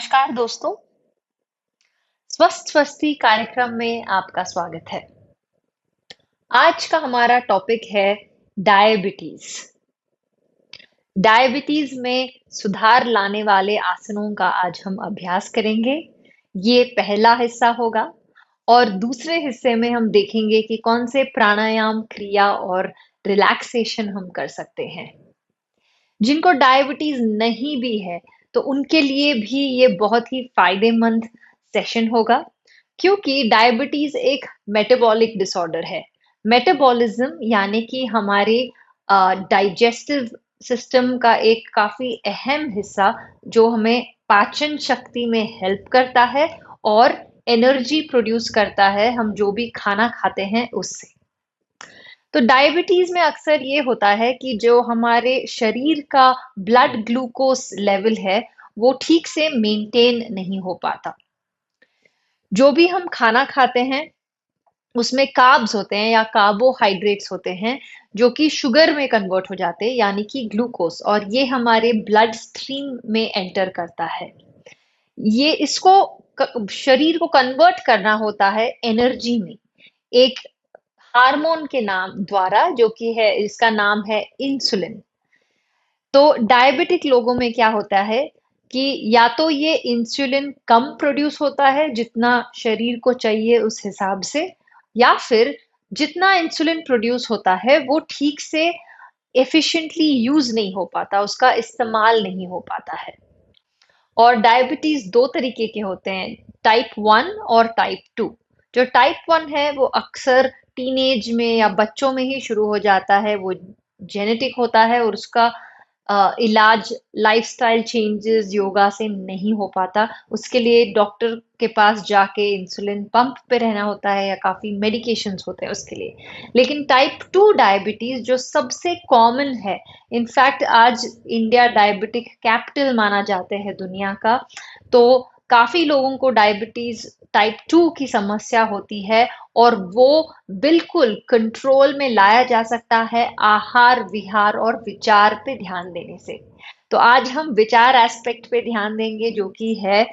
नमस्कार दोस्तों, स्वस्थ स्वस्ति कार्यक्रम में आपका स्वागत है। आज का हमारा टॉपिक है डायबिटीज। डायबिटीज में सुधार लाने वाले आसनों का आज हम अभ्यास करेंगे। ये पहला हिस्सा होगा और दूसरे हिस्से में हम देखेंगे कि कौन से प्राणायाम, क्रिया और रिलैक्सेशन हम कर सकते हैं। जिनको डायबिटीज नहीं भी है, तो उनके लिए भी ये बहुत ही फायदेमंद सेशन होगा क्योंकि डायबिटीज एक मेटाबॉलिक डिसऑर्डर है। मेटाबॉलिज्म यानी कि हमारे डाइजेस्टिव सिस्टम का एक काफी अहम हिस्सा जो हमें पाचन शक्ति में हेल्प करता है और एनर्जी प्रोड्यूस करता है हम जो भी खाना खाते हैं उससे। तो डायबिटीज में अक्सर ये होता है कि जो हमारे शरीर का ब्लड ग्लूकोज लेवल है वो ठीक से मेंटेन नहीं हो पाता। जो भी हम खाना खाते हैं उसमें कार्ब्स होते हैं या कार्बोहाइड्रेट्स होते हैं जो कि शुगर में कन्वर्ट हो जाते हैं यानी कि ग्लूकोज, और ये हमारे ब्लड स्ट्रीम में एंटर करता है। ये इसको शरीर को कन्वर्ट करना होता है एनर्जी में एक हार्मोन के नाम द्वारा, जो कि है इसका नाम है इंसुलिन। तो डायबिटिक लोगों में क्या होता है कि या तो ये इंसुलिन कम प्रोड्यूस होता है जितना शरीर को चाहिए उस हिसाब से, या फिर जितना इंसुलिन प्रोड्यूस होता है वो ठीक से एफिशिएंटली यूज नहीं हो पाता, उसका इस्तेमाल नहीं हो पाता है। और डायबिटीज दो तरीके के होते हैं, टाइप 1 और टाइप 2। जो टाइप 1 है वो अक्सर टीनेज में या बच्चों में ही शुरू हो जाता है, वो जेनेटिक होता है और उसका इलाज लाइफस्टाइल चेंजेस योगा से नहीं हो पाता। उसके लिए डॉक्टर के पास जाके इंसुलिन पंप पे रहना होता है या काफी मेडिकेशंस होते हैं उसके लिए। लेकिन टाइप 2 डायबिटीज जो सबसे कॉमन है, इनफैक्ट आज इंडिया डायबिटिक कैपिटल माना जाते हैं दुनिया का, तो काफी लोगों को डायबिटीज टाइप 2 की समस्या होती है और वो बिल्कुल कंट्रोल में लाया जा सकता है आहार विहार और विचार पे ध्यान देने से। तो आज हम विचार एस्पेक्ट पे ध्यान देंगे जो कि है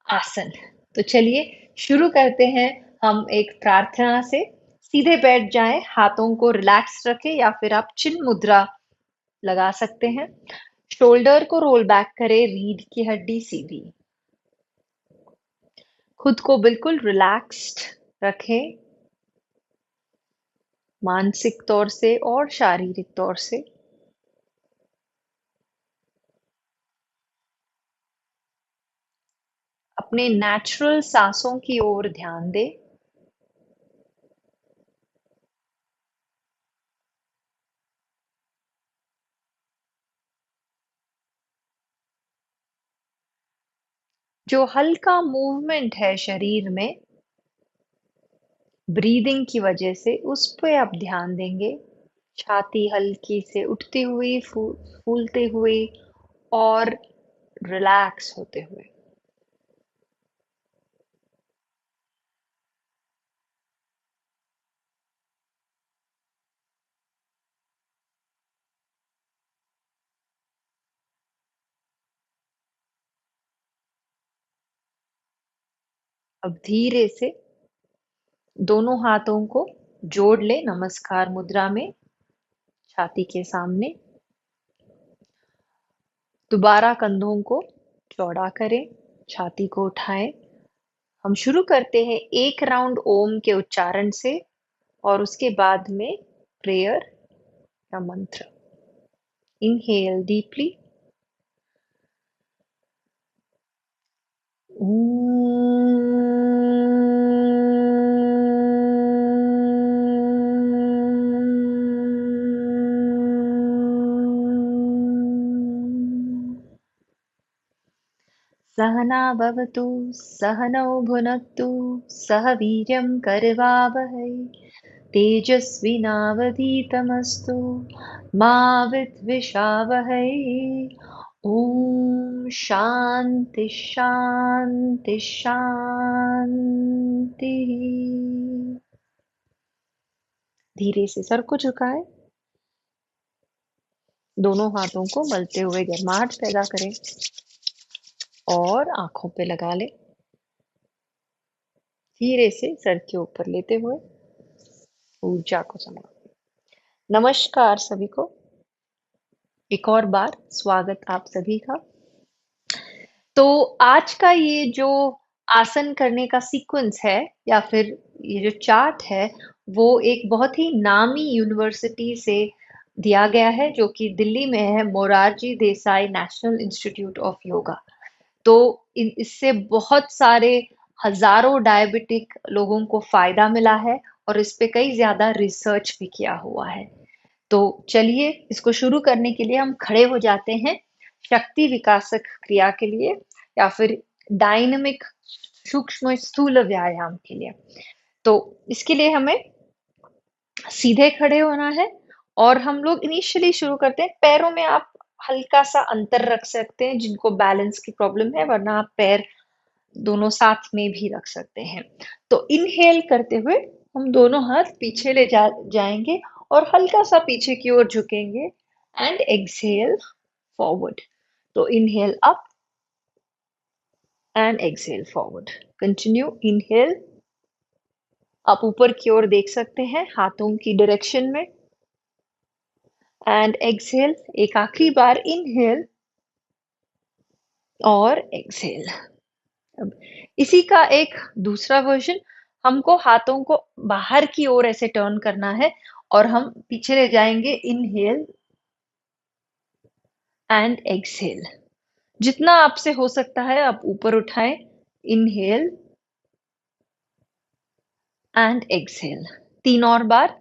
आसन। तो चलिए शुरू करते हैं। हम एक प्रार्थना से सीधे बैठ जाएं, हाथों को रिलैक्स रखें या फिर आप चिन्ह मुद्रा लगा सकते हैं। शोल्डर को रोल बैक करें, रीढ़ की हड्डी सीधी। खुद को बिल्कुल रिलैक्स्ड रखें, मानसिक तौर से और शारीरिक तौर से। अपने नेचुरल सांसों की ओर ध्यान दें। जो हल्का मूवमेंट है शरीर में ब्रीदिंग की वजह से, उस पे आप ध्यान देंगे। छाती हल्की से उठती हुई, फूलते हुए और रिलैक्स होते हुए। अब धीरे से दोनों हाथों को जोड़ ले नमस्कार मुद्रा में, छाती के सामने। दोबारा कंधों को चौड़ा करें, छाती को उठाएं। हम शुरू करते हैं एक राउंड ओम के उच्चारण से और उसके बाद में प्रेयर या मंत्र। Inhale deeply. सहना भवतु, सहनौ भुनक्तु, सह वीर्यं करवावहै, तेजस्विनावधीतमस्तु मा विद्विषावहै। ओम शांति शांति शांति। धीरे से सर को झुकाएं, दोनों हाथों को मलते हुए गर्माहट पैदा करें। और आंखों पे लगा ले। धीरे से सर के ऊपर लेते हुए ऊर्जा को समा। नमस्कार सभी को, एक और बार स्वागत आप सभी का। तो आज का ये जो आसन करने का सीक्वेंस है या फिर ये जो चार्ट है, वो एक बहुत ही नामी यूनिवर्सिटी से दिया गया है, जो कि दिल्ली में है, Morarji Desai national institute of yoga. तो इससे बहुत सारे हजारों डायबिटिक लोगों को फायदा मिला है और इस पे कई ज्यादा रिसर्च भी किया हुआ है। तो चलिए इसको शुरू करने के लिए हम खड़े हो जाते हैं शक्ति विकासक क्रिया के लिए या फिर डायनामिक सूक्ष्म स्थूल व्यायाम के लिए। तो इसके लिए हमें सीधे खड़े होना है और हम लोग इनिशियली शुरू करते हैं पैरों में। आप हल्का सा अंतर रख सकते हैं जिनको बैलेंस की प्रॉब्लम है, वरना आप पैर दोनों साथ में भी रख सकते हैं। तो इनहेल करते हुए हम दोनों हाथ पीछे ले जाएंगे और हल्का सा पीछे की ओर झुकेंगे एंड एक्सहेल फॉरवर्ड। तो inhale up and exhale forward. Continue. Inhale, आप ऊपर की ओर देख सकते हैं हाथों की डायरेक्शन में, एंड एक्सहेल एक आखिरी बार। इनहेल और एक्सहेल। अब इसी का एक दूसरा वर्जन, हमको हाथों को बाहर की ओर ऐसे टर्न करना है और हम पीछे ले जाएंगे। Inhale and exhale. जितना आपसे हो सकता है आप ऊपर उठाएं। Inhale and exhale. 3 और बार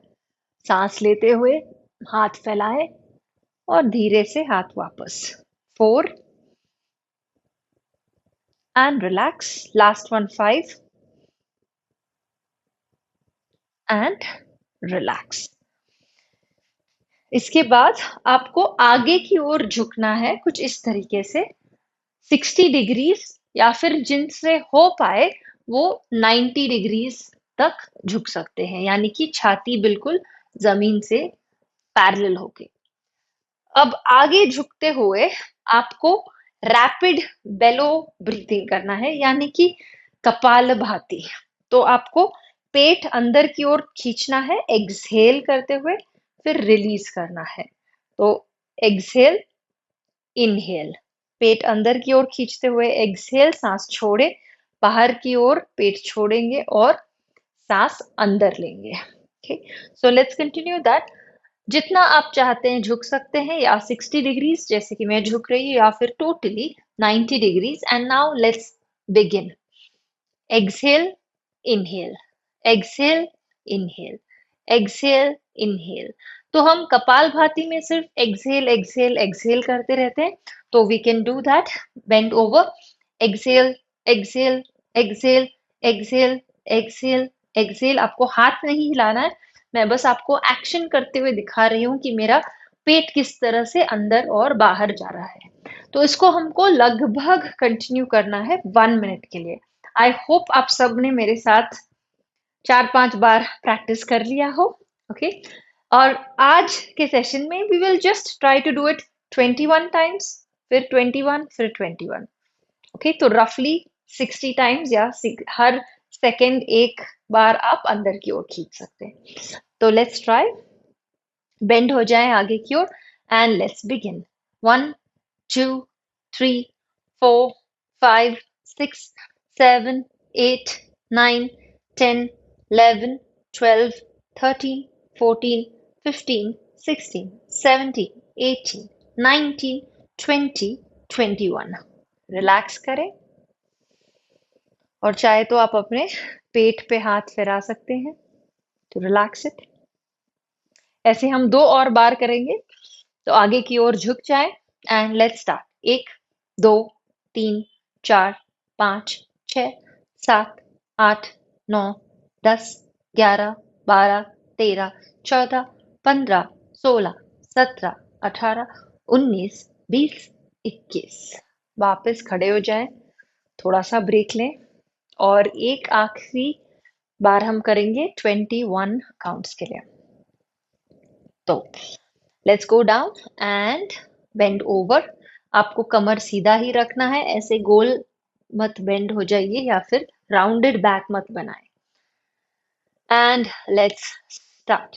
सांस लेते हुए हाथ फैलाएं और धीरे से हाथ वापस। 4 and relax. Last one 5 and relax. इसके बाद आपको आगे की ओर झुकना है कुछ इस तरीके से 60 डिग्रीज, या फिर जिनसे हो पाए वो 90 डिग्रीज तक झुक सकते हैं, यानी कि छाती बिल्कुल जमीन से पैरेलल होके। अब आगे झुकते हुए आपको रैपिड बेलो ब्रीथिंग करना है, यानी कि कपालभाति। तो आपको पेट अंदर की ओर खींचना है एक्सहेल करते हुए, फिर रिलीज करना है। तो एक्सहेल, इनहेल, पेट अंदर की ओर खींचते हुए एक्सहेल, सांस छोड़े, बाहर की ओर पेट छोड़ेंगे और सांस अंदर लेंगे। Okay, so let's continue that. जितना आप चाहते हैं झुक सकते हैं, या 60 डिग्रीज जैसे कि मैं झुक रही हूँ, या फिर totally 90 degrees. And now let's begin. Exhale, inhale, exhale, inhale, exhale, inhale. तो हम कपालभाति में सिर्फ एक्सहेल एक्सहेल एक्सहेल करते रहते हैं। तो we can do that. Bend over, exhale, exhale, exhale, exhale, exhale, exhale. आपको हाथ नहीं हिलाना है, मैं बस आपको एक्शन करते हुए दिखा रही हूँ कि मेरा पेट किस तरह से अंदर और बाहर जा रहा है। तो इसको हमको लगभग कंटिन्यू करना है 1 मिनट के लिए। आई होप आप सब ने मेरे साथ 4-5 बार प्रैक्टिस कर लिया हो। ओके, और आज के सेशन में we will just try to do it 21 times, फिर 21, फिर 21। ओके, तो रफली 60 टाइम्स, या हर सेकेंड एक बार आप अंदर की ओर खींच सकते हैं। तो लेट्स ट्राई। बेंड हो जाए आगे की ओर एंड लेट्स बिगिन। 1 2 3 4 5 6 7 8 9 10 11 12 13 14 15 16 17 18 19 20 21। रिलैक्स करें और चाहे तो आप अपने पेट पे हाथ फैला सकते हैं। तो रिलैक्स इट। ऐसे हम 2 और बार करेंगे। तो आगे की ओर झुक जाए एंड लेट्स स्टार्ट। 1 2 3 4 5 6 7 8 9 10 11 12 13 14 15 16 17 18 19 20 21। वापस खड़े हो जाएं, थोड़ा सा ब्रेक लें और एक आखिरी बार हम करेंगे 21 काउंट्स के लिए। तो let's go down and bend over. आपको कमर सीधा ही रखना है, ऐसे गोल मत बेंड हो जाइए या फिर राउंडेड बैक मत बनाए। And let's start.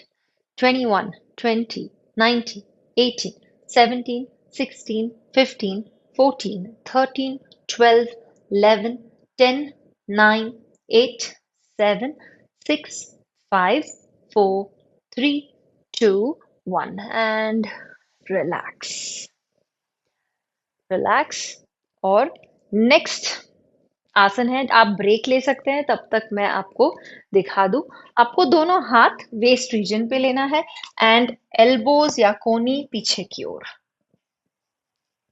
21, 20, 19, 18, 17, 16, 15, 14, 13, 12, 11, 10, 9, 8, 7, 6, 5, 4, 3, 2, 1 and relax. Relax. और नेक्स्ट आसन है, आप ब्रेक ले सकते हैं, तब तक मैं आपको दिखा दूं। आपको दोनों हाथ वेस्ट रीजन पे लेना है एंड एल्बोज या कोनी पीछे की ओर,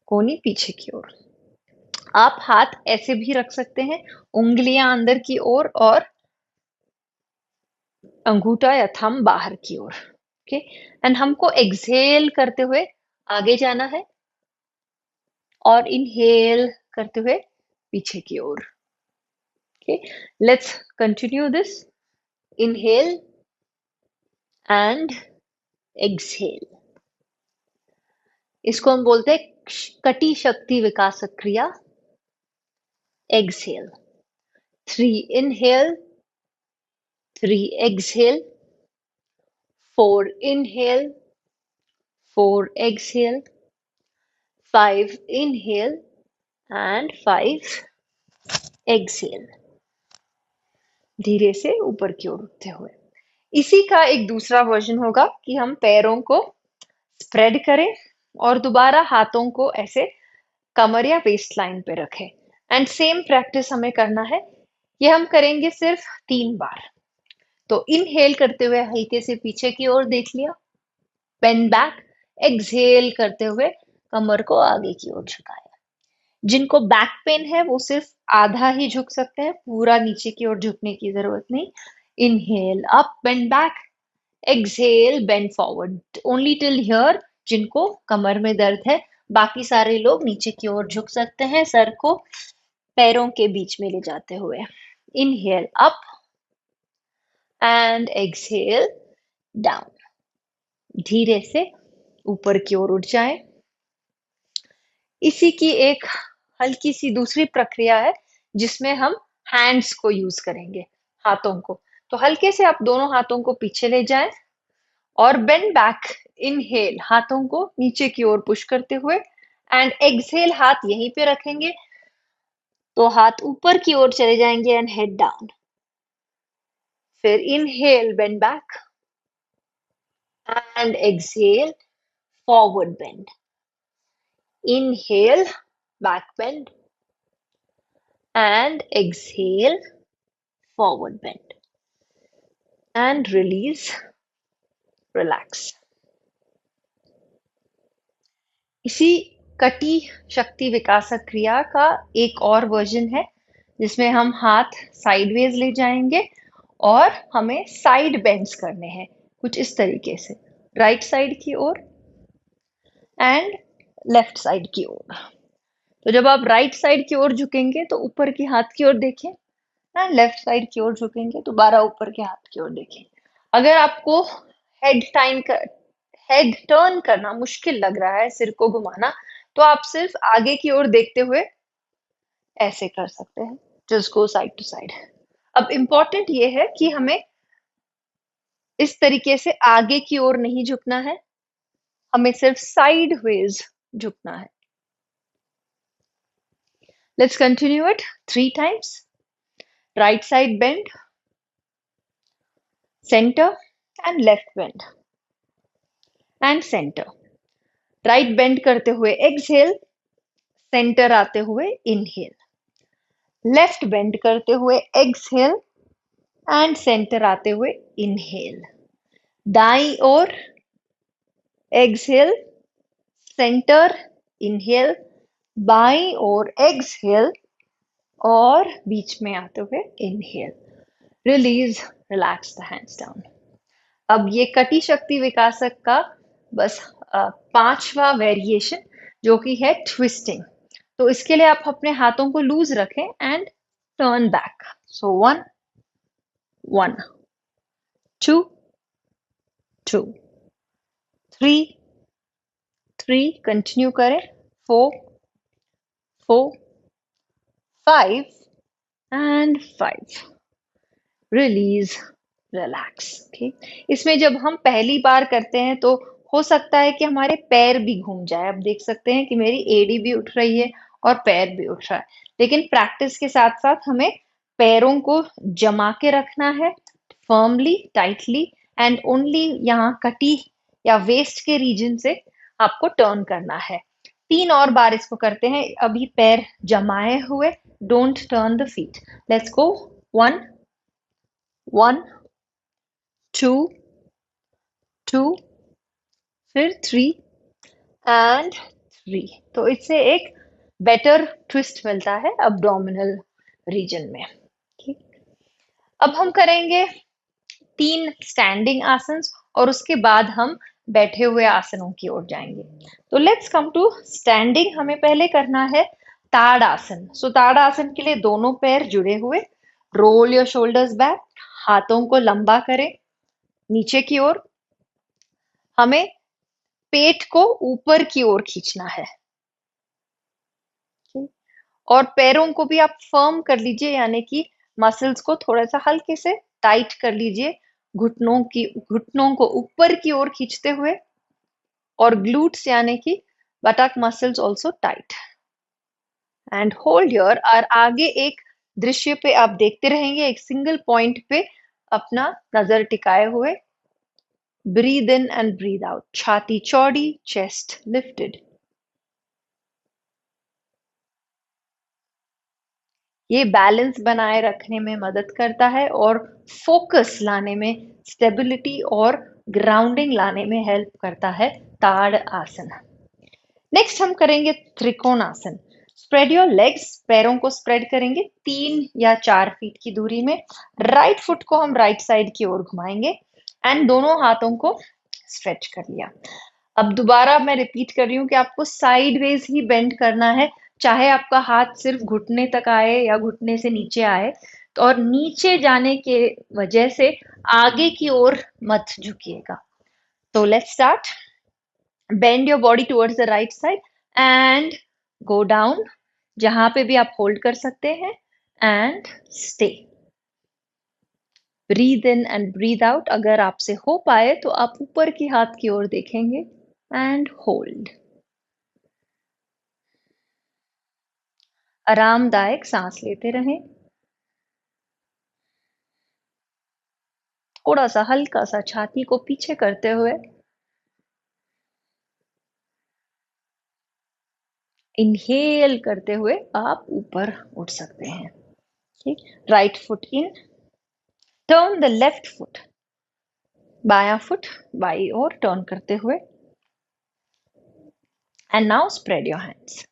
कोनी पीछे की ओर। आप हाथ ऐसे भी रख सकते हैं, उंगलियां अंदर की ओर और अंगूठा या थंब बाहर की ओर। ओके, एंड हमको एक्सहेल करते हुए आगे जाना है और इनहेल करते हुए पीछे की ओर। Okay, let's continue this. Inhale and exhale. इसको हम बोलते हैं कटी शक्ति विकासक क्रिया। Exhale. 3 inhale, 3 exhale, 4 inhale, 4 exhale, 5 inhale and 5 exhale. धीरे से ऊपर की ओर उठते हुए। इसी का एक दूसरा वर्जन होगा कि हम पैरों को स्प्रेड करें और दोबारा हाथों को ऐसे कमर या वेस्ट लाइन पे रखें एंड सेम प्रैक्टिस हमें करना है। ये हम करेंगे सिर्फ 3 बार। तो इनहेल करते हुए हल्के से पीछे की ओर देख लिया, बेंड बैक। एक्सहेल करते हुए कमर को आगे की ओर झुकाया। जिनको बैक पेन है वो सिर्फ आधा ही झुक सकते हैं, पूरा नीचे की ओर झुकने की जरूरत नहीं। Inhale up, bend back, exhale bend forward, only till here. जिनको कमर में दर्द है, बाकी सारे लोग नीचे की ओर झुक सकते हैं, सर को पैरों के बीच में ले जाते हुए। Inhale up and exhale down. धीरे से ऊपर की ओर उठ जाएं। इसी की एक हल्की सी दूसरी प्रक्रिया है जिसमें हम हैंड्स को यूज करेंगे, हाथों को। तो हल्के से आप दोनों हाथों को पीछे ले जाएं और बेंड बैक। इनहेल, हाथों को नीचे की ओर पुश करते हुए एंड एक्सहेल, हाथ यहीं पे रखेंगे तो हाथ ऊपर की ओर चले जाएंगे एंड हेड डाउन। फिर inhale, bend back and exhale, forward bend. Inhale, back bend and exhale, forward bend and release, relax. इसी कटी शक्ति विकासक क्रिया का एक और वर्जन है जिसमें हम हाथ साइडवेज ले जाएंगे और हमें साइड बेंड्स करने हैं कुछ इस तरीके से, राइट साइड की ओर एंड लेफ्ट साइड की ओर। तो जब आप राइट साइड की ओर झुकेंगे तो ऊपर की हाथ की ओर देखें, लेफ्ट साइड की ओर झुकेंगे तो 12 ऊपर के हाथ की ओर देखें। अगर आपको हेड टर्न करना मुश्किल लग रहा है, सिर को घुमाना, तो आप सिर्फ आगे की ओर देखते हुए ऐसे कर सकते हैं, just go side to side. अब इम्पोर्टेंट ये है कि हमें इस तरीके से आगे की ओर नहीं झुकना है, हमें सिर्फ साइडवेज झुकना है। Let's continue it 3 times. Right side bend, center and left bend and center. Right bend करते हुए exhale, center आते हुए inhale. Left bend करते हुए exhale and center आते हुए inhale. दाई ओर exhale, center inhale, बाई ओर exhale और बीच में आते हुए inhale. Release, relax the hands down. अब ये कटी शक्ति विकासक का बस 5वां वेरिएशन जो कि है ट्विस्टिंग। तो इसके लिए आप अपने हाथों को लूज रखें and turn back. So 1 1 2 2 3 3, continue करें, 4 4, 5 and 5. Release, relax. ओके, इसमें जब हम पहली बार करते हैं तो हो सकता है कि हमारे पैर भी घूम जाए। आप देख सकते हैं कि मेरी एडी भी उठ रही है और पैर भी उठ रहा है, लेकिन प्रैक्टिस के साथ साथ हमें पैरों को जमा के रखना है, फर्मली, टाइटली, एंड ओनली यहाँ कटी या वेस्ट के रीजन से आपको टर्न करना है। 3 और बार इसको करते हैं। अभी पैर जमाए हुए, don't turn the feet. Let's go. 1, 1, 2, 2, फिर 3 एंड 3। तो इससे एक बेटर ट्विस्ट मिलता है abdominal रीजन में। ठीक, अब हम करेंगे 3 स्टैंडिंग आसन और उसके बाद हम बैठे हुए आसनों की ओर जाएंगे। तो लेट्स कम टू स्टैंडिंग। हमें पहले करना है ताड़ आसन। सो ताड़ आसन के लिए दोनों पैर जुड़े हुए, रोल योर शोल्डर्स बैक, हाथों को लंबा करें नीचे की ओर। हमें पेट को ऊपर की ओर खींचना है और पैरों को भी आप फर्म कर लीजिए, यानी कि मसल्स को थोड़ा सा हल्के से टाइट कर लीजिए, घुटनों को ऊपर की ओर खींचते हुए, और ग्लूट्स यानी कि buttock muscles also tight and hold your. और आगे एक दृश्य पे आप देखते रहेंगे, एक सिंगल पॉइंट पे अपना नजर टिकाए हुए। Breathe in and breathe out, छाती चौड़ी, चेस्ट लिफ्टेड। ये बैलेंस बनाए रखने में मदद करता है और फोकस लाने में, स्टेबिलिटी और ग्राउंडिंग लाने में हेल्प करता है ताड़ आसन। नेक्स्ट हम करेंगे त्रिकोणासन। स्प्रेड योर लेग्स, पैरों को स्प्रेड करेंगे 3 या 4 फीट की दूरी में। राइट फुट को हम राइट साइड की ओर घुमाएंगे एंड दोनों हाथों को स्ट्रेच कर लिया। अब दोबारा मैं रिपीट कर रही हूँ कि आपको साइडवेज ही बेंड करना है, चाहे आपका हाथ सिर्फ घुटने तक आए या घुटने से नीचे आए, तो और नीचे जाने के वजह से आगे की ओर मत झुकिएगा। तो let's start. Bend your body towards the right side and go down, जहां पे भी आप होल्ड कर सकते हैं, and stay. Breathe in and breathe out. अगर आपसे हो पाए तो आप ऊपर की हाथ की ओर देखेंगे एंड होल्ड। आरामदायक सांस लेते रहें। थोड़ा सा हल्का सा छाती को पीछे करते हुए इनहेल करते हुए आप ऊपर उठ सकते हैं। ठीक, right foot in, turn the left foot, बायां फुट बाई ओर टर्न करते हुए, and now spread your hands.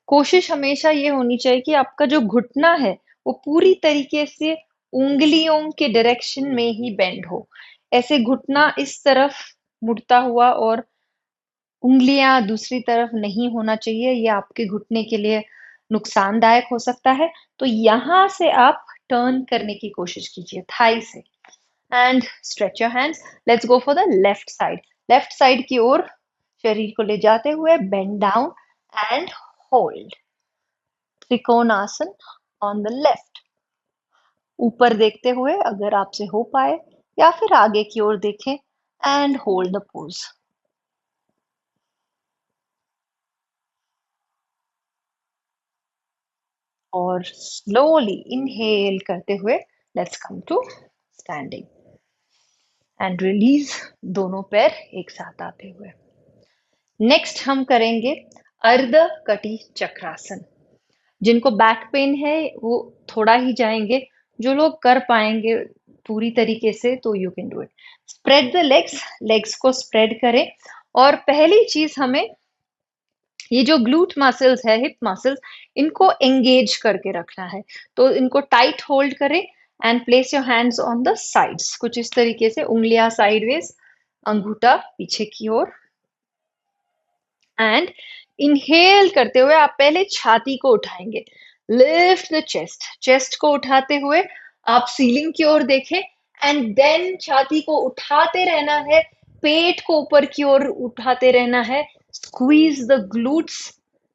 कोशिश हमेशा ये होनी चाहिए कि आपका जो घुटना है वो पूरी तरीके से उंगलियों के डायरेक्शन में ही बेंड हो। ऐसे घुटना इस तरफ मुड़ता हुआ और उंगलियां दूसरी तरफ नहीं होना चाहिए, ये आपके घुटने के लिए नुकसानदायक हो सकता है। तो यहां से आप टर्न करने की कोशिश कीजिए थाई से, and stretch your hands. Let's go for the left side. Left side की ओर शरीर को ले जाते हुए bend down and hold. Trikonasana on the left. ऊपर देखते हुए अगर आपसे हो पाए, या फिर आगे की ओर देखें एंड होल्ड द पोज। और स्लोली इनहेल करते हुए let's come to standing and release, दोनों पैर एक साथ आते हुए। नेक्स्ट हम करेंगे अर्ध कटी चक्रासन। जिनको बैक पेन है वो थोड़ा ही जाएंगे, जो लोग कर पाएंगे पूरी तरीके से तो you can do it. Spread the legs, legs को स्प्रेड करें, और पहली चीज हमें ये जो ग्लूट मसल्स है, हिप मसल्स, इनको एंगेज करके रखना है। तो इनको टाइट होल्ड करें and place your hands on the sides, कुछ इस तरीके से, उंगलियां साइडवेज, अंगूठा पीछे की ओर, एंड इनहेल करते हुए आप पहले छाती को उठाएंगे। लिफ्ट द चेस्ट, चेस्ट को उठाते हुए आप सीलिंग की ओर देखें, एंड देन छाती को उठाते रहना है, पेट को ऊपर की ओर उठाते रहना है। स्क्वीज द ग्लूट्स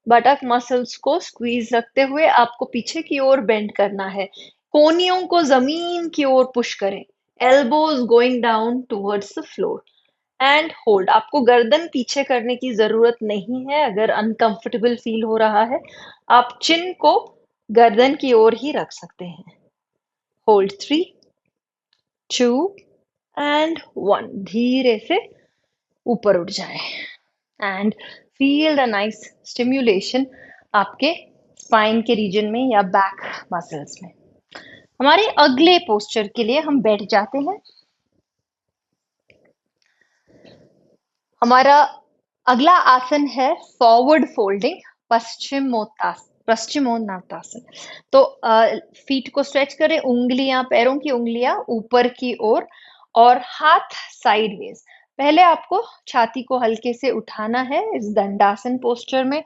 बटक मसल्स को स्क्वीज रखते हुए आपको पीछे की ओर बेंड करना है। कोहनियों को जमीन की ओर पुश करें। Elbows going down towards the floor and hold. आपको गर्दन पीछे करने की जरूरत नहीं है अगर अनकंफर्टेबल फील हो रहा है। आप चिन को गर्दन की ओर ही रख सकते हैं। Hold 3, 2 and 1। धीरे से ऊपर उठ जाए and feel the nice stimulation आपके स्पाइन के रीजन में या बैक मसल्स में। हमारे अगले पोस्चर के लिए हम बैठ जाते हैं। हमारा अगला आसन है फॉरवर्ड फोल्डिंग पश्चिमोत्तासन। तो फीट को स्ट्रेच करें, उंगलियां, पैरों की उंगलियां ऊपर की ओर और हाथ साइडवेज। पहले आपको छाती को हल्के से उठाना है इस दंडासन पोस्चर में,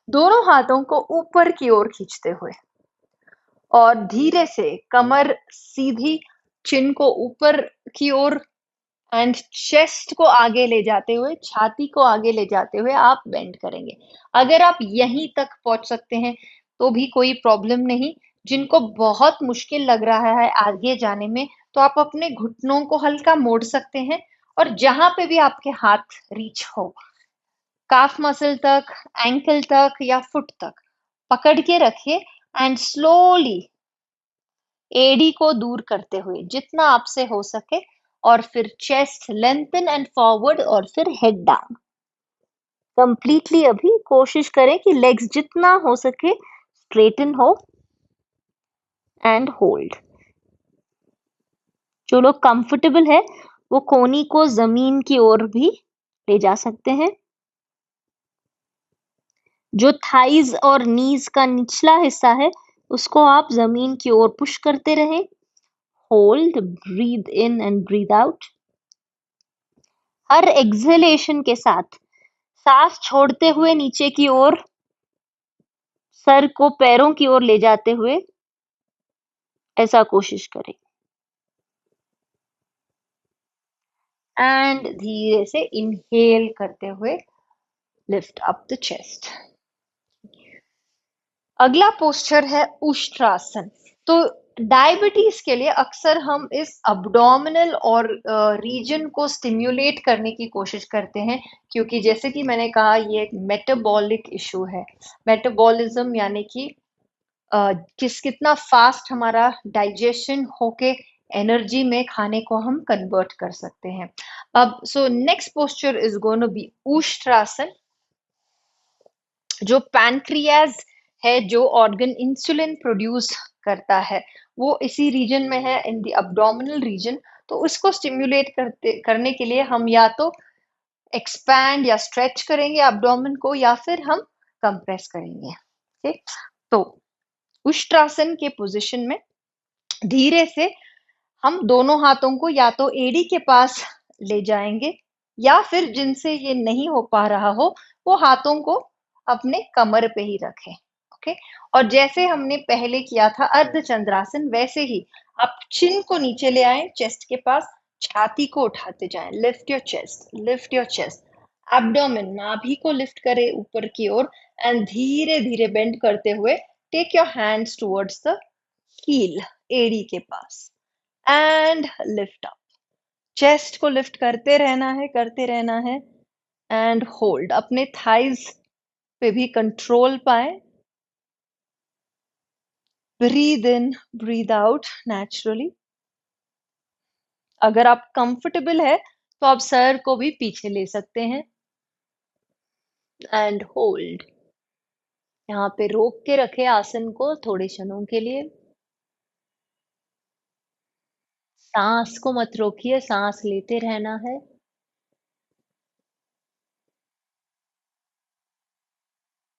दोनों हाथों को ऊपर की ओर खींचते हुए और धीरे से कमर सीधी, चिन को ऊपर की ओर एंड चेस्ट को आगे ले जाते हुए, छाती को आगे ले जाते हुए आप बेंड करेंगे। अगर आप यहीं तक पहुंच सकते हैं तो भी कोई प्रॉब्लम नहीं। जिनको बहुत मुश्किल लग रहा है आगे जाने में, तो आप अपने घुटनों को हल्का मोड़ सकते हैं और जहां पे भी आपके हाथ रीच हो, काफ मसल तक, एंकल तक या फुट तक पकड़ के रखिए एंड स्लोली एडी को दूर करते हुए जितना आपसे हो सके, और फिर चेस्ट लेंथन एंड फॉरवर्ड और फिर हेड डाउन कंप्लीटली। अभी कोशिश करें कि लेग्स जितना हो सके स्ट्रेटन हो एंड होल्ड। जो लोग कंफर्टेबल है वो कोहनी को जमीन की ओर भी ले जा सकते हैं। जो थाइज और नीज का निचला हिस्सा है उसको आप जमीन की ओर पुश करते रहें। Hold, breathe in and breathe out. Her exhalation के साथ सांस छोड़ते हुए नीचे की ओर सर को पैरों की ओर ले जाते हुए ऐसा कोशिश करें एंड धीरे से इनहेल करते हुए लिफ्ट अप द चेस्ट। अगला पोस्चर है उष्ट्रासन। तो डायबिटीज के लिए अक्सर हम इस अब्डोमिनल और रीजन को स्टिम्युलेट करने की कोशिश करते हैं, क्योंकि जैसे कि मैंने कहा ये एक मेटाबॉलिक इशू है। मेटाबॉलिज्म यानी कि कितना फास्ट हमारा डाइजेशन होके एनर्जी में खाने को हम कन्वर्ट कर सकते हैं। अब so next posture is going to be Ushtrasana. जो पैनक्रियाज है, जो ऑर्गन इंसुलिन प्रोड्यूस करता है, वो इसी रीजन में है, इन द अब्डोमिनल रीजन। तो उसको स्टिम्युलेट करने के लिए हम या तो एक्सपैंड या स्ट्रेच करेंगे एब्डोमेन को, या फिर हम कंप्रेस करेंगे। ठीक, तो उष्ट्रासन के पोजीशन में धीरे से हम दोनों हाथों को या तो एड़ी के पास ले जाएंगे, या फिर जिनसे ये नहीं हो पा रहा हो वो हाथों को अपने कमर पे ही रखें। ओके, और जैसे हमने पहले किया था अर्धचंद्रासन, वैसे ही आप चिन को नीचे ले आए चेस्ट के पास, छाती को उठाते जाएं। Lift your chest, lift your chest. Abdomen, नाभि को लिफ्ट करें ऊपर की ओर एंड धीरे धीरे बेंड करते हुए take your hands towards the heel, एड़ी के पास, एंड लिफ्ट अप। चेस्ट को लिफ्ट करते रहना है, करते रहना है एंड होल्ड। अपने थाइज पे भी कंट्रोल पाए। Breathe in, breathe out naturally. अगर आप कंफर्टेबल है तो आप सर को भी पीछे ले सकते हैं एंड होल्ड। यहाँ पे रोक के रखे आसन को थोड़े क्षणों के लिए। सांस को मत रोकिए, सांस लेते रहना है।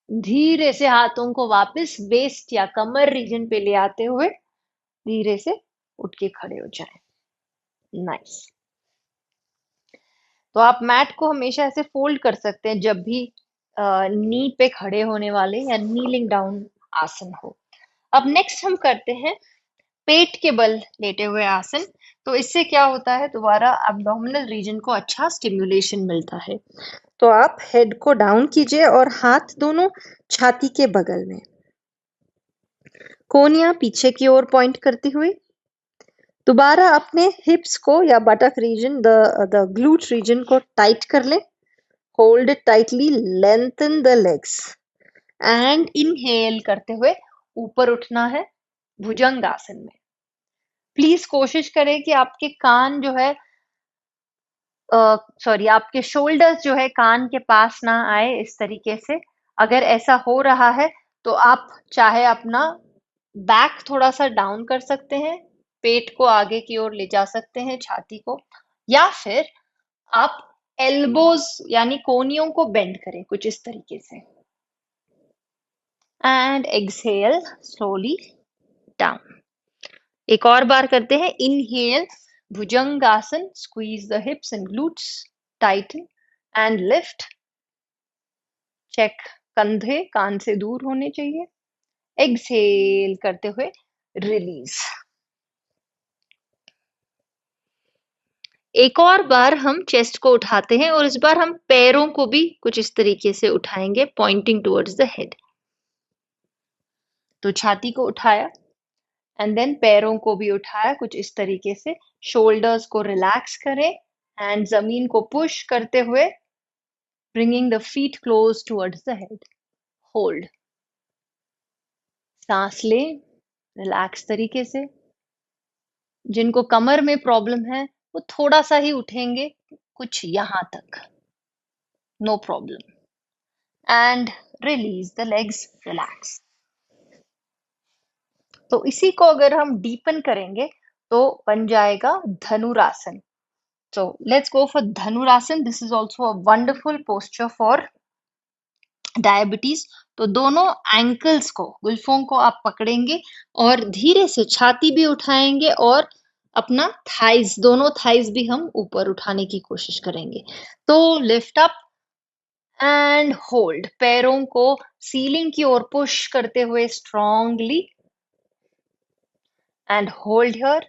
धीरे से हाथों को वापस वेस्ट या कमर रीजन पे ले आते हुए धीरे से उठ के खड़े हो जाएं। नाइस। तो आप मैट को हमेशा ऐसे फोल्ड कर सकते हैं जब भी नी पे खड़े होने वाले या नीलिंग डाउन आसन हो। अब नेक्स्ट हम करते हैं पेट के बल लेटे हुए आसन। तो इससे क्या होता है, दोबारा एब्डोमिनल रीजन को अच्छा स्टिम्युलेशन मिलता है। तो आप हेड को डाउन कीजिए और हाथ दोनों छाती के बगल में, कोहनियां पीछे की ओर पॉइंट करती हुई। दोबारा अपने हिप्स को या बटक रीजन, द ग्लूट रीजन को टाइट कर ले। Hold it tightly, lengthen the legs and inhale करते हुए ऊपर उठना है भुजंगासन में। प्लीज कोशिश करें कि आपके कान जो है सॉरी आपके शोल्डर्स जो है कान के पास ना आए इस तरीके से। अगर ऐसा हो रहा है तो आप चाहे अपना बैक थोड़ा सा डाउन कर सकते हैं, पेट को आगे की ओर ले जा सकते हैं, छाती को, या फिर आप एल्बोज यानी कोहनियों को बेंड करें कुछ इस तरीके से। And exhale slowly down. एक और बार करते हैं। Inhale Bhujangasana, squeeze the hips and glutes, tighten and lift. Check कंधे कान से दूर होने चाहिए। एक्सहेल करते हुए रिलीज। एक और बार हम चेस्ट को उठाते हैं और इस बार हम पैरों को भी कुछ इस तरीके से उठाएंगे, पॉइंटिंग टुवर्ड्स द हेड। तो छाती को उठाया एंड देन पैरों को भी उठाया कुछ इस तरीके से। शोल्डर्स को रिलैक्स करें एंड जमीन को पुश करते हुए bringing the feet close towards the head. Hold. सांस लें रिलैक्स तरीके से। जिनको कमर में प्रॉब्लम है वो थोड़ा सा ही उठेंगे, कुछ यहां तक, no problem. And release the legs, relax. तो इसी को अगर हम डीपन करेंगे तो बन जाएगा धनुरासन। So let's go for Dhanurasana. This is also a wonderful posture for diabetes. तो दोनों एंकल्स को, गुल्फों को आप पकड़ेंगे और धीरे से छाती भी उठाएंगे और अपना थाइज, दोनों थाइज भी हम ऊपर उठाने की कोशिश करेंगे। तो लिफ्ट अप एंड होल्ड। पैरों को सीलिंग की ओर पुश करते हुए strongly and hold here.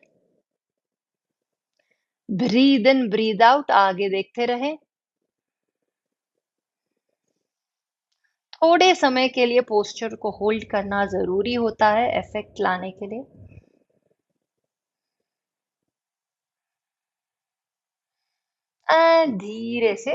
Breathe in breathe out, आगे देखते रहें। थोड़े समय के लिए पोस्चर को होल्ड करना जरूरी होता है इफेक्ट लाने के लिए। एंड धीरे से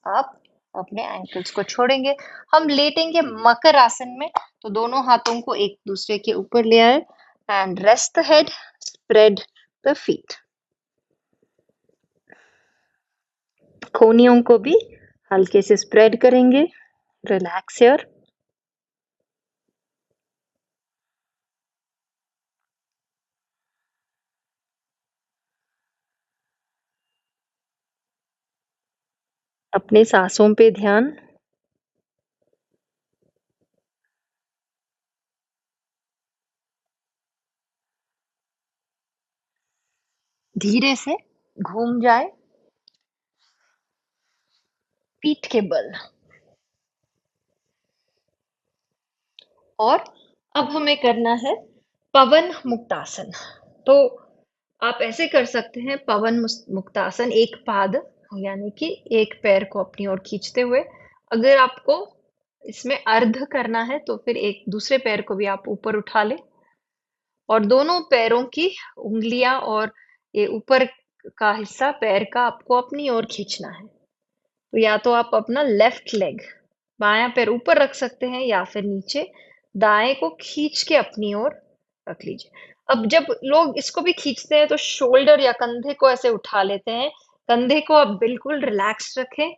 आप अपने एंकल्स को छोड़ेंगे। हम लेटेंगे मकर आसन में। तो दोनों हाथों को एक दूसरे के ऊपर ले आए and rest the head, spread the feet. कोहनियों को भी हल्के से स्प्रेड करेंगे, रिलैक्स हियर। अपने सांसों पे ध्यान। धीरे से घूम जाए पीठ के बल। और अब हमें करना है पवन मुक्तासन। तो आप ऐसे कर सकते हैं पवन मुक्तासन, एक पाद यानी कि एक पैर को अपनी ओर खींचते हुए। अगर आपको इसमें अर्ध करना है तो फिर एक दूसरे पैर को भी आप ऊपर उठा लें और दोनों पैरों की उंगलियां और ये ऊपर का हिस्सा पैर का आपको अपनी ओर खींचना है। तो या तो आप अपना लेफ्ट लेग, बायां पैर ऊपर रख सकते हैं या फिर नीचे दाएं को खींच के अपनी ओर रख लीजिए। अब जब लोग इसको भी खींचते हैं तो शोल्डर या कंधे को ऐसे उठा लेते हैं। कंधे को आप बिल्कुल रिलैक्स रखें।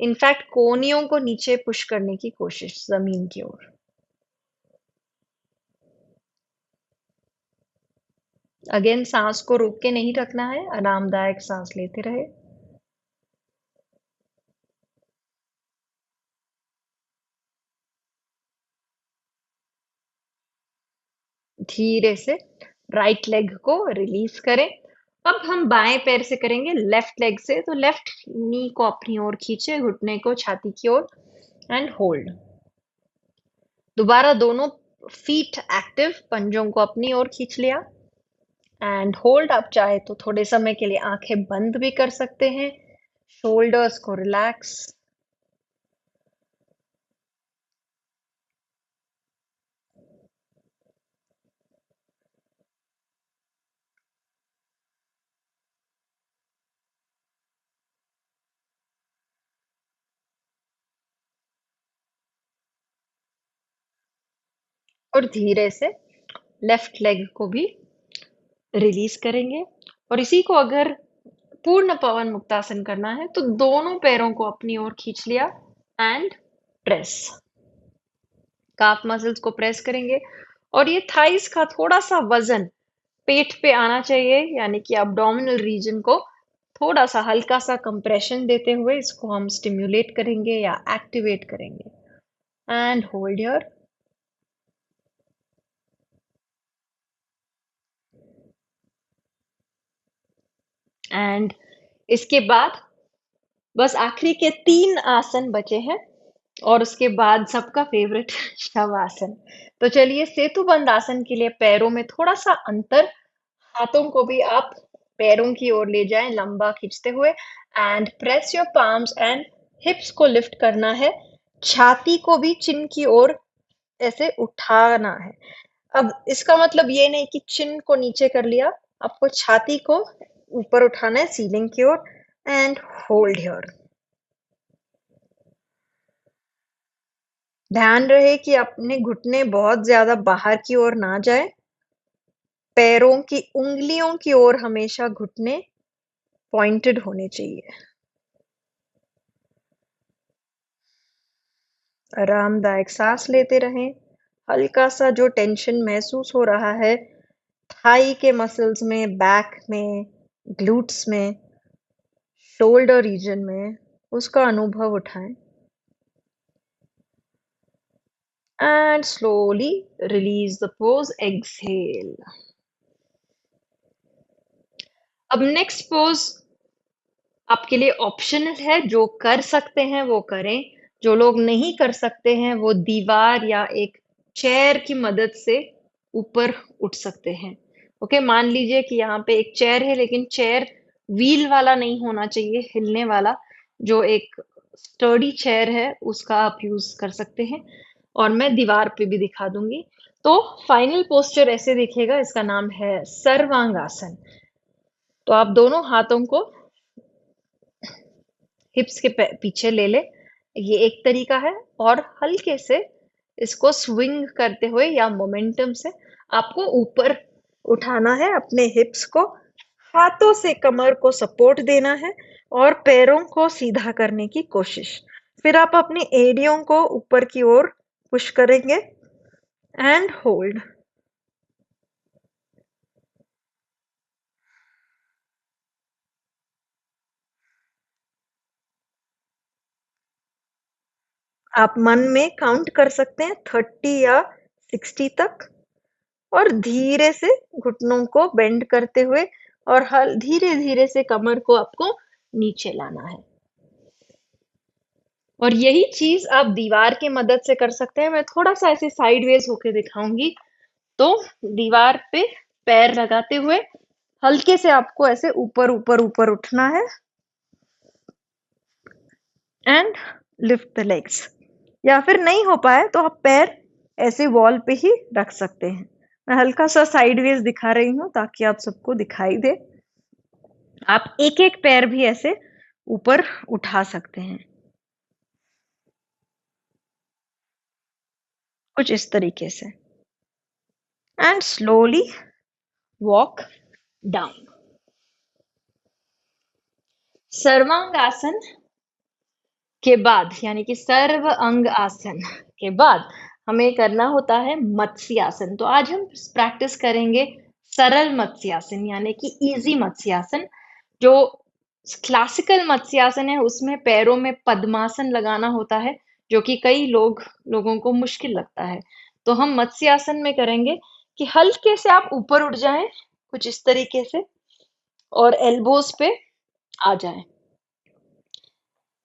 इनफैक्ट कोहनियों को नीचे पुश करने की कोशिश जमीन की ओर। अगेन सांस को रोक के नहीं रखना है, आरामदायक सांस लेते रहे। धीरे से राइट लेग को रिलीज करें। अब हम बाएं पैर से करेंगे लेफ्ट लेग से। तो लेफ्ट नी को अपनी ओर खींचे, घुटने को छाती की ओर एंड होल्ड। दोबारा दोनों फीट एक्टिव, पंजों को अपनी ओर खींच लिया एंड होल्ड। आप चाहे तो थोड़े समय के लिए आंखें बंद भी कर सकते हैं। शोल्डर्स को रिलैक्स और धीरे से लेफ्ट लेग को भी रिलीज करेंगे। और इसी को अगर पूर्ण पवन मुक्तासन करना है तो दोनों पैरों को अपनी ओर खींच लिया एंड प्रेस, काफ मसल्स को प्रेस करेंगे। और ये थाइस का थोड़ा सा वजन पेट पे आना चाहिए, यानी कि अब्डोमिनल रीजन को थोड़ा सा हल्का सा कंप्रेशन देते हुए इसको हम स्टिम्युलेट करेंगे या एक्टिवेट करेंगे। And hold here. एंड इसके बाद बस आखिरी के 3 आसन बचे हैं और उसके बाद सबका फेवरेट शव आसन। तो चलिए, सेतु बंद आसन के लिए पैरों में थोड़ा सा अंतर, हाथों को भी आप पैरों की ओर ले जाएं लंबा खींचते हुए and press your palms and हिप्स को लिफ्ट करना है, छाती को भी चिन की ओर ऐसे उठाना है। अब इसका मतलब ये नहीं कि चिन को नीचे कर लिया, आपको छाती को ऊपर उठाना है सीलिंग की ओर एंड होल्ड हियर। ध्यान रहे कि अपने घुटने बहुत ज्यादा बाहर की ओर ना जाए, पैरों की उंगलियों की ओर हमेशा घुटने पॉइंटेड होने चाहिए। आरामदायक सांस लेते रहें। हल्का सा जो टेंशन महसूस हो रहा है थाई के मसल्स में, बैक में, ग्लूट्स में, शोल्डर रीजन में, उसका अनुभव उठाएं and slowly release the pose, exhale. अब नेक्स्ट पोज आपके लिए ऑप्शनल है, जो कर सकते हैं वो करें, जो लोग नहीं कर सकते हैं वो दीवार या एक चेयर की मदद से ऊपर उठ सकते हैं। ओके, मान लीजिए कि यहाँ पे एक चेयर है, लेकिन चेयर व्हील वाला नहीं होना चाहिए, हिलने वाला, जो एक स्टर्डी चेयर है उसका आप यूज कर सकते हैं। और मैं दीवार पे भी दिखा दूंगी। तो फाइनल पोस्चर ऐसे दिखेगा, इसका नाम है सर्वांगासन। तो आप दोनों हाथों को हिप्स के पीछे ले ले, ये एक तरीका है। और हल्के से इसको स्विंग करते हुए या मोमेंटम से आपको ऊपर उठाना है अपने हिप्स को, हाथों से कमर को सपोर्ट देना है और पैरों को सीधा करने की कोशिश। फिर आप अपनी एड़ियों को ऊपर की ओर पुश करेंगे एंड होल्ड। आप मन में काउंट कर सकते हैं 30 या 60 तक और धीरे से घुटनों को बेंड करते हुए और हल धीरे धीरे से कमर को आपको नीचे लाना है। और यही चीज आप दीवार की मदद से कर सकते हैं। मैं थोड़ा सा ऐसे साइडवेज होके दिखाऊंगी। तो दीवार पे पैर लगाते हुए हल्के से आपको ऐसे ऊपर ऊपर ऊपर उठना है एंड लिफ्ट द लेग्स। या फिर नहीं हो पाए तो आप पैर ऐसे वॉल पे ही रख सकते हैं। मैं हल्का सा साइडवेज दिखा रही हूँ ताकि आप सबको दिखाई दे। आप एक एक पैर भी ऐसे ऊपर उठा सकते हैं, कुछ इस तरीके से, and slowly walk down. Sarvangasana के बाद, यानी कि सर्व अंग आसन के बाद हमें करना होता है मत्स्यासन। तो आज हम प्रैक्टिस करेंगे सरल मत्स्यासन, यानी कि इजी मत्स्यासन। जो क्लासिकल मत्स्यासन है उसमें पैरों में पद्मासन लगाना होता है, जो कि कई लोगों को मुश्किल लगता है। तो हम मत्स्यासन में करेंगे कि हल्के से आप ऊपर उठ जाएं, कुछ इस तरीके से, और एल्बोज पे आ जाएं।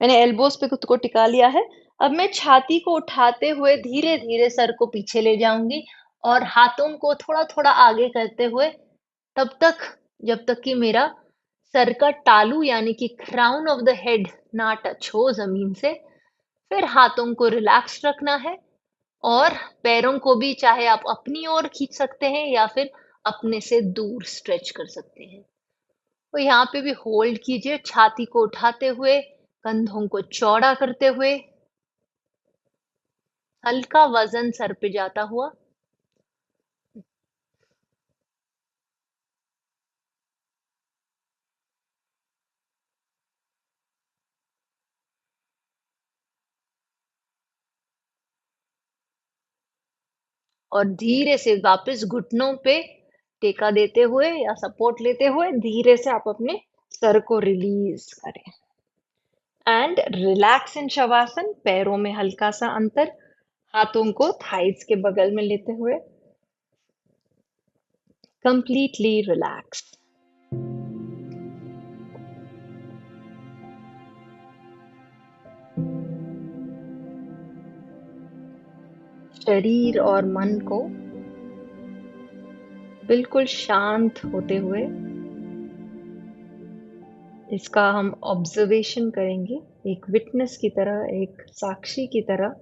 मैंने एल्बोज पे खुद को टिका लिया है। अब मैं छाती को उठाते हुए धीरे धीरे सर को पीछे ले जाऊंगी और हाथों को थोड़ा थोड़ा आगे करते हुए, तब तक जब तक कि मेरा सर का तालू यानी कि क्राउन ऑफ द हेड ना टच हो जमीन से। फिर हाथों को रिलैक्स रखना है और पैरों को भी चाहे आप अपनी ओर खींच सकते हैं या फिर अपने से दूर स्ट्रेच कर सकते हैं। तो यहाँ पे भी होल्ड कीजिए, छाती को उठाते हुए, कंधों को चौड़ा करते हुए, हल्का वजन सर पे जाता हुआ और धीरे से वापस घुटनों पे टेका देते हुए या सपोर्ट लेते हुए धीरे से आप अपने सर को रिलीज करें। एंड रिलैक्स इन शवासन, पैरों में हल्का सा अंतर, हाथों को थाइज के बगल में लेते हुए कंप्लीटली रिलैक्स। शरीर और मन को बिल्कुल शांत होते हुए इसका हम ऑब्जर्वेशन करेंगे, एक विटनेस की तरह, एक साक्षी की तरह।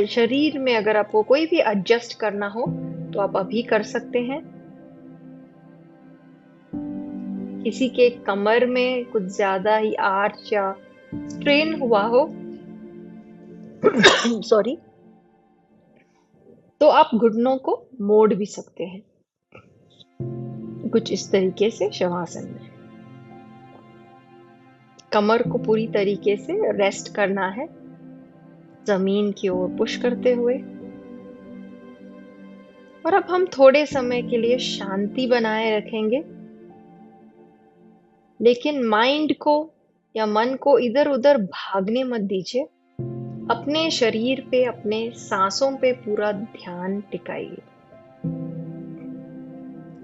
शरीर में अगर आपको कोई भी एडजस्ट करना हो तो आप अभी कर सकते हैं। किसी के कमर में कुछ ज्यादा ही आर्च या स्ट्रेन हुआ हो सॉरी, तो आप घुटनों को मोड़ भी सकते हैं कुछ इस तरीके से शवासन में। कमर को पूरी तरीके से रेस्ट करना है, जमीन की ओर पुश करते हुए। और अब हम थोड़े समय के लिए शांति बनाए रखेंगे, लेकिन माइंड को या मन को इधर उधर भागने मत दीजिए। अपने शरीर पे, अपने सांसों पे पूरा ध्यान टिकाइए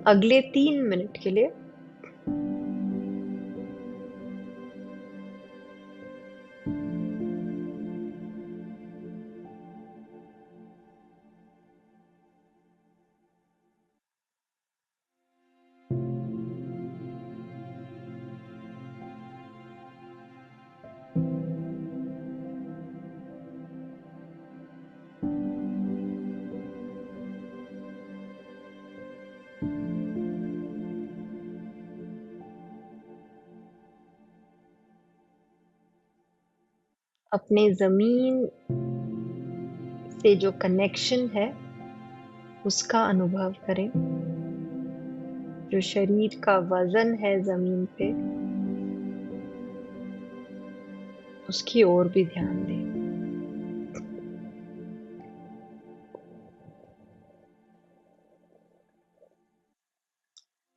अगले 3 मिनट के लिए। अपने जमीन से जो कनेक्शन है उसका अनुभव करें। जो शरीर का वजन है जमीन पे, उसकी ओर भी ध्यान दें।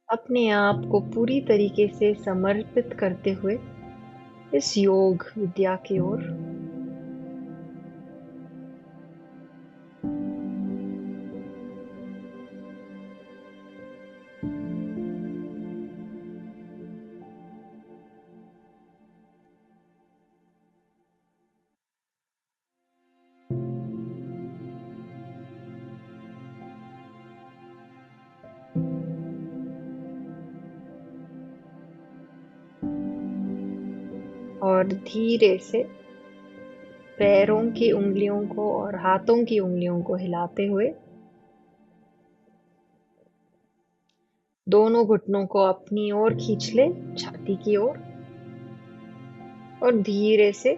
अपने आप को पूरी तरीके से समर्पित करते हुए इस योग विद्या की ओर। और धीरे से पैरों की उंगलियों को और हाथों की उंगलियों को हिलाते हुए दोनों घुटनों को अपनी ओर खींच ले, छाती की ओर, और धीरे से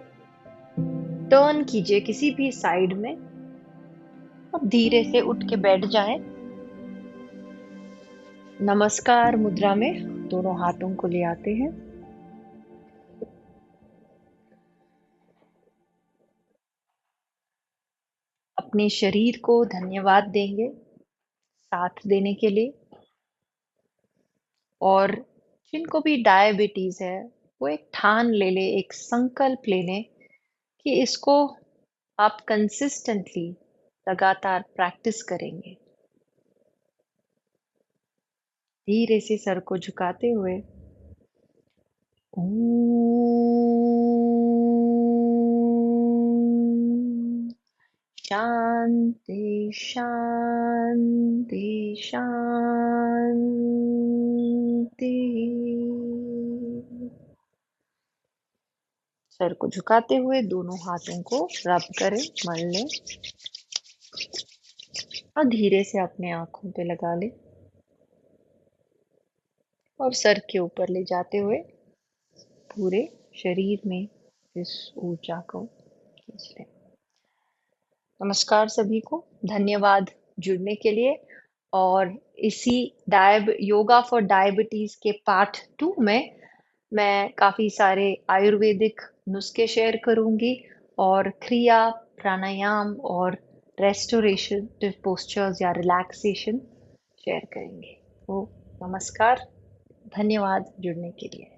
टर्न कीजिए किसी भी साइड में और धीरे से उठ के बैठ जाएं। नमस्कार मुद्रा में दोनों हाथों को ले आते हैं। अपने शरीर को धन्यवाद देंगे साथ देने के लिए। और जिनको भी डायबिटीज है वो एक ठान ले ले, एक संकल्प ले लें कि इसको आप कंसिस्टेंटली लगातार प्रैक्टिस करेंगे। धीरे से सर को झुकाते हुए ओम शांति शांति शांति। सर को झुकाते हुए दोनों हाथों को रब करें, मल लें और धीरे से अपने आंखों पे लगा लें और सर के ऊपर ले जाते हुए पूरे शरीर में इस ऊर्जा को खींच लें। नमस्कार सभी को, धन्यवाद जुड़ने के लिए। और इसी योगा फॉर डायबिटीज के पार्ट 2 में मैं काफी सारे आयुर्वेदिक नुस्खे शेयर करूंगी और क्रिया, प्राणायाम और रेस्टोरेटिव पोस्चर्स या रिलैक्सेशन शेयर करेंगे। तो नमस्कार, धन्यवाद जुड़ने के लिए।